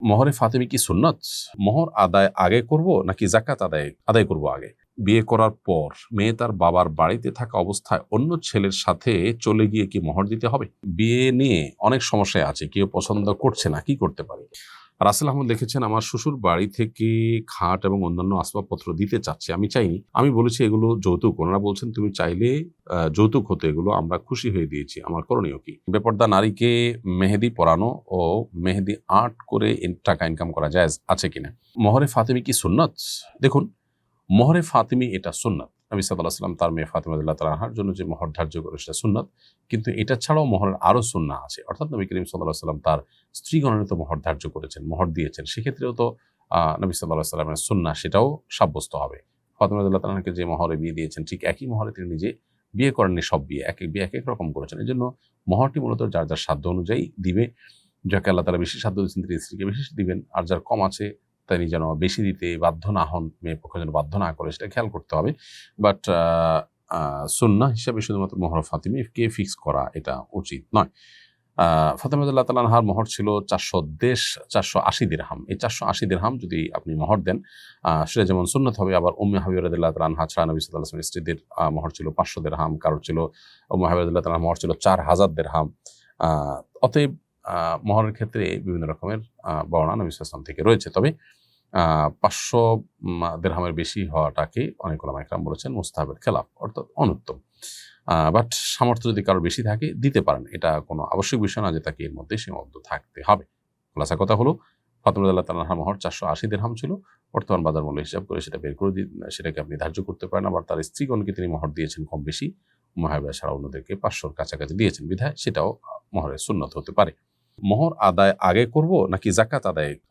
মোহরে ফাতেমি কি সুন্নত? মোহর আদায় আগে করব নাকি যাকাত আদায় করব আগে? বিয়ে করার পর মেয়ে তার বাবার বাড়িতে থাকা অবস্থায় অন্য ছেলের সাথে চলে গিয়ে কি মোহর দিতে হবে? বিয়ে নিয়ে অনেক সমস্যায় আছে, কেউ পছন্দ করছে না, কি করতে পারে? রাসেল আহমদ লিখেছেন, আমার শ্বশুর বাড়ি থেকে খাট এবং অন্যান্য আসবাবপত্র দিতে চাচ্ছে, আমি চাইনি। আমি বলেছি এগুলো যৌতুক। ওনারা বলছেন তুমি চাইলে যৌতুক হতো, এগুলো আমরা খুশি হয়ে দিয়েছি, আমার করণীয় কি? বেপর্দা নারীকে মেহেদি পরানো ও মেহেদি আর্ট করে টাকা ইনকাম করা জায়েজ আছে কিনা? মোহরে ফাতেমি কি সুন্নত? দেখুন, মোহরে ফাতেমি এটা সুন্নত। নবী সাল্লাল্লাহু আলাইহি ওয়াসাল্লাম তার মেয়ে ফাতেমা রাদিয়াল্লাহু তাআলা আনহার জন্য যে মোহর ধার্য করে সেটা সুন্নত। কিন্তু এটা ছাড়াও মোহরের আরো সুন্নাহ আছে। অর্থাৎ নবী করিম সাল্লাল্লাহু আলাইহি ওয়াসাল্লাম তার স্ত্রীগণের তো মোহর ধার্য করেছেন, মোহর দিয়েছেন। সেক্ষেত্রেও তো নবী সাল্লাল্লাহু আলাইহি ওয়াসাল্লামের সুন্নাহ সেটাও সাব্যস্ত হবে। ফাতেমা রাদিয়াল্লাহু তাআলা আনহাকে যে মোহরে বিয়ে দিয়েছেন, ঠিক একই মোহরে তিনি নিজে বিয়ে করেননি সব বিয়ে। একেক বিয়ে একেক রকম করেছেন। এজন্য মোহরটি মূলত যার যার সাধ্য অনুযায়ী দিবে। যাকে আল্লাহ তাআলা বেশি সাধ্য দিয়েছেন তিনি স্ত্রীকে বেশি দিবেন। আর যার কম আছে তিনি যেন বেশি দিতে বাধ্য না হন, মেয়ে পক্ষ যেন বাধ্য না করে, সেটা খেয়াল করতে হবে। বাট সুন্নাহ হিসাবে শুধুমাত্র মোহর ফাতিমিকে ফিক্স করা এটা উচিত নয়। ফাতেমা রাদিয়াল্লাহু তাআলা আনহার মোহর ছিল 480 দিরহাম। এই 480 দিরহাম যদি আপনি মোহর দেন, সেটা যেমন সুন্নত হবে। আবার উম্মে হাবিবা রাদিয়াল্লাহু তাআলা আনহা ছাড়া নবী সাল্লাল্লাহু আলাইহি ওয়াসাল্লামের স্ত্রীদের মোহর ছিল 500 দিরহাম, কারোর ছিল উম্মে হাবিবা রাদিয়াল্লাহু তাআলার মোহর ছিল 4000 দিরহাম। অতএব মোহরের ক্ষেত্রে বিভিন্ন রকমের বর্ণনা নবী সাল্লাল্লাহু আলাইহি ওয়াসাল্লাম থেকে রয়েছে। তবে 500 দিরহামের বেশি হওয়াটাকে অনেক উলামা ইকরাম বলেছেন মুস্তাহাবের খেলাফ, অর্থাৎ অনুত্তম। বাট সামর্থ্য যদি কারোর বেশি থাকে দিতে পারেন, এটা কোনো আবশ্যক বিষয় না যে তাকে এর মধ্যে সীমাবদ্ধ থাকতে হবে। খোলাসা কথা হলো, ফাতেমা রাদিয়াল্লাহু তাআলা আনহার মোহর 480 দিরহাম ছিল। বর্তমান বাজার মূল্য হিসাব করে সেটা বের করে সেটাকে আপনি ধার্য করতে পারেন। আবার তার স্ত্রীগণকে তিনি মোহর দিয়েছেন কম বেশি, উম্মে হাবিবা ছাড়া অন্যদেরকে 500-র কাছাকাছি দিয়েছেন বিধায় সেটাও মোহরের সুন্নত হতে পারে। মোহর আদায় আগে করব নাকি যাকাত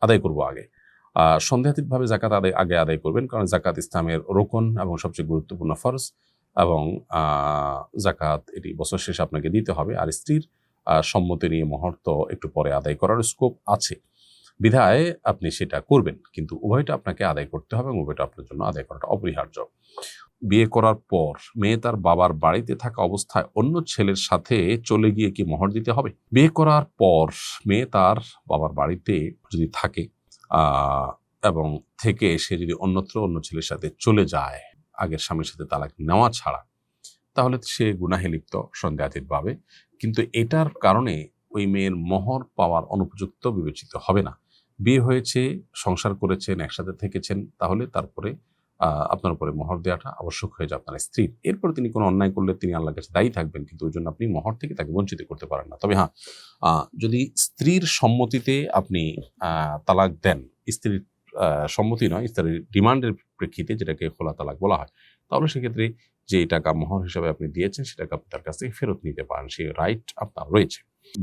আদায় করব আগে? সন্দেহাতীতভাবে যাকাত আগে আদায় করবেন, কারণ যাকাত ইসলামের রোকন এবং সবচেয়ে গুরুত্বপূর্ণ ফরজ, এবং যাকাত এটি বছর শেষে আপনাকে দিতে হবে। আর স্ত্রীর সম্মতি নিয়ে মোহর তো একটু পরে আদায় করার স্কোপ আছে বিধায় আপনি সেটা করবেন, কিন্তু উভয়টা আপনাকে আদায় করতে হবে এবং উভয়টা আপনার জন্য আদায় করাটা অপরিহার্য। বিয়ে করার পর মেয়ে তার বাবার বাড়িতে থাকা অবস্থায় অন্য ছেলের সাথে চলে গিয়ে কি মোহর দিতে হবে? বিয়ে করার পর মেয়ে তার বাবার বাড়িতে যদি থাকে এবং থেকে সে যদি অন্যত্র অন্য ছেলের সাথে চলে যায় আগের স্বামীর সাথে তালাক নেওয়া ছাড়া, তাহলে সে গুনাহে লিপ্ত সন্দেহাতীতভাবে। কিন্তু এটার কারণে ওই মেয়ের মোহর পাওয়ার অনুপযুক্ত বিবেচিত হবে না। বিয়ে হয়েছে, সংসার করেছেন, একসাথে থেকেছেন, তাহলে তারপরে আপনার উপরে মোহর দেওয়াটা আবশ্যক হয়ে যায় আপনার স্ত্রীর। এরপর তিনি কোনো অন্যায় করলে তিনি আল্লাহর কাছে দায়ী থাকবেন, কিন্তু ওই জন্য আপনি মোহর থেকে তাকে বঞ্চিত করতে পারেন না। তবে হ্যাঁ, যদি স্ত্রীর সম্মতিতে আপনি তালাক দেন, স্ত্রীর সম্মতি নয়, স্ত্রীর ডিমান্ডের প্রেক্ষিতে, যেটাকে খোলা তালাক বলা হয়, তাহলে সেক্ষেত্রে যে টাকা মোহর হিসাবে আপনি দিয়েছেন সেটাকে আপনি তার কাছ থেকে ফেরত নিতে পারেন, সেই রাইট আপনার রয়েছে।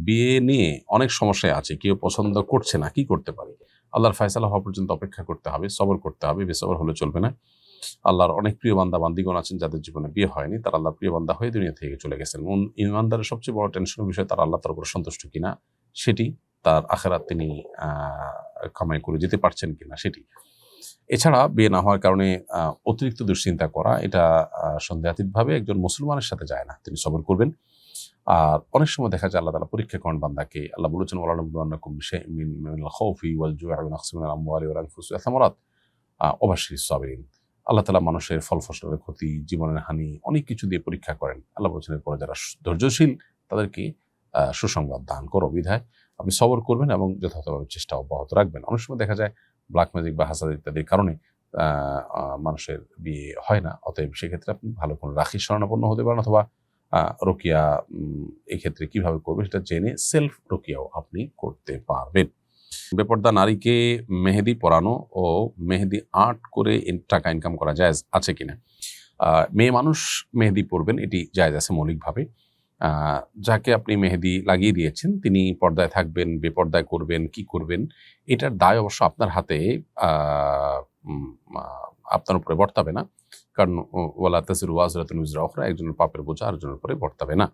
বিয়ে নিয়ে অনেক সমস্যায় আছে, কেউ পছন্দ করছে না, কি করতে পারে? আল্লাহর ফয়সালা হওয়া পর্যন্ত অপেক্ষা করতে হবে, সবর করতে হবে, বেসবর হলে চলবে না। আল্লাহর অনেক প্রিয় বান্দা বান্দিগণ আছেন যাদের জীবনে বিয়ে হয়নি, তারা আল্লাহর প্রিয় বান্দা হয়ে দুনিয়া থেকে চলে গেছেন। ইমানদারের সবচেয়ে বড় টেনশনের বিষয় তারা আল্লাহ তার উপর সন্তুষ্ট কিনা সেটি, তার আখিরাত তিনি কামাই করে যেতে পারছেন কিনা সেটি। এছাড়া বিয়ে না হওয়ার কারণে অতিরিক্ত দুশ্চিন্তা করা, এটা সন্দেহাতীতভাবে একজন মুসলমানের সাথে যায় না। তিনি সবর করবেন। আর অনেক সময় দেখা যায় আল্লাহ তাআলা পরীক্ষা করেন বান্দাকে। আল্লাহ বলেছেন, ওয়ালানাবলুওয়ান্নাকুম বিশাইইম মিনাল খাউফি ওয়াল জু'i ওয়া নাকসিন মিনাল আমওয়ালি ওয়াল আনফুসি ওয়াস সামারাত ওয়া বাশশিরিস সাবিরিন। আল্লাহ তাআলা মানুষের ফল ফসলের ক্ষতি, জীবনের হানি, অনেক কিছু দিয়ে পরীক্ষা করেন। আল্লাহ বলেছেন, এরপরে যারা ধৈর্যশীল তাদেরকে সুসংবাদ দান করো। বিধায় আপনি সবর করবেন এবং যথাযথভাবে চেষ্টা অব্যাহত রাখবেন। অনেক সময় দেখা যায় ব্ল্যাক ম্যাজিক বা হাসাদ ইত্যাদির কারণে মানুষের বিয়ে হয় না। অতএব সেক্ষেত্রে আপনি ভালো কোনো রাখি শরণাপন্ন হতে পারেন, অথবা রুকিয়া এক্ষেত্রে কিভাবে করবে সেটা জেনে সেলফ রুকিয়াও আপনি করতে পারবেন। বেপর্দা নারীকে মেহেদি পরানো ও মেহেদি আর্ট করে টাকা ইনকাম করা জায়েজ আছে কিনা? মেয়ে মানুষ মেহেদি পরবেন, এটি জায়েজ আছে মৌলিকভাবে। যাকে আপনি মেহেদি লাগিয়ে দিয়েছেন তিনি পর্দায় থাকবেন, বেপর্দায় করবেন, কি করবেন, এটার দায় অবশ্য আপনার হাতে, আপনার উপরে বর্তাবে না। কারণ ওয়ালা তাজিরু ওয়াজিরাতুন উযরা উখরা, একজনের পাপের বোঝা আরেকজনের উপরে বর্তাবে না।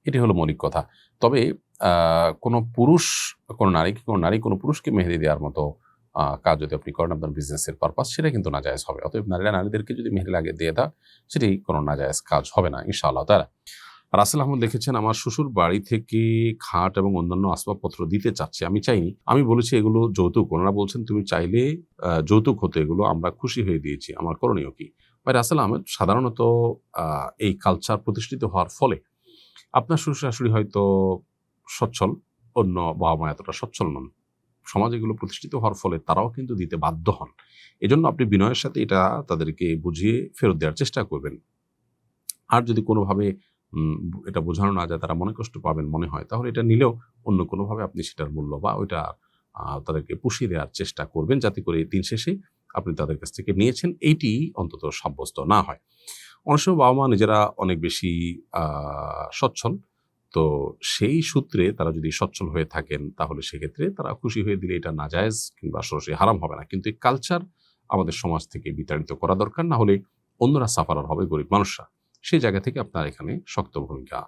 এটি হলো মৌলিক কথা। তবে কোনো নারী কোনো পুরুষকে মেহেদি দেওয়ার মতো কাজ যদি আপনি করেন আপনার বিজনেসের পারপাস, সেটা কিন্তু নাজায়েজ হবে। অতএব নারীরা নারীদেরকে যদি মেহেদি লাগিয়ে দিয়ে দেয়, সেটি কোনো নাজায়েজ কাজ হবে না ইনশাআল্লাহ তাআলা। রাসেল আহমদ লিখেছেন, আমার শ্বশুর বাড়ি থেকে খাট এবং অন্যান্য আসবাবপত্র দিতে চাচ্ছে, আমি চাইনি। আমি বলেছি এগুলো যৌতুক। ওনারা বলছেন তুমি চাইলে যৌতুক হতো, এগুলো আমরা খুশি হয়ে দিয়েছি, আমার করণীয় কি? ভাই রাসেল আহমেদ, সাধারণত এই কালচার প্রতিষ্ঠিত হওয়ার ফলে আপনার শ্বশুর শাশুড়ি হয়তো সচ্ছল, অন্য বাবা মা এতটা সচ্ছল নন। সমাজ এগুলো প্রতিষ্ঠিত হওয়ার ফলে তারাও কিন্তু দিতে বাধ্য হন। এজন্য আপনি বিনয়ের সাথে এটা তাদেরকে বুঝিয়ে ফেরত দেওয়ার চেষ্টা করবেন। আর যদি কোনোভাবে এটা বোঝানো না যায়, তারা মনে কষ্ট পাবেন মনে হয়, তাহলে এটা নিলেও অন্য কোনোভাবে আপনি সেটার মূল্য বা ওইটা তাদেরকে পুষিয়ে দেওয়ার চেষ্টা করবেন, যাতে করে দিন শেষে আপনি তাদের কাছ থেকে নিয়েছেন এইটি অন্তত সাব্যস্ত না হয়। অনেক সময় বাবা-মা নিজেরা অনেক বেশি সচ্ছল। তো সেই সূত্রে তারা যদি সচ্ছল হয়ে থাকেন, তাহলে সেক্ষেত্রে তারা খুশি হয়ে দিলে এটা নাজায়েজ কিংবা সরাসরি হারাম হবে না। কিন্তু এই কালচার আমাদের সমাজ থেকে বিতাড়িত করা দরকার। না হলে অন্যরা সাফারার হবে, গরিব মানুষরা। সেই জায়গা থেকে আপনার এখানে শক্ত ভূমিকা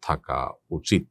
থাকা উচিত।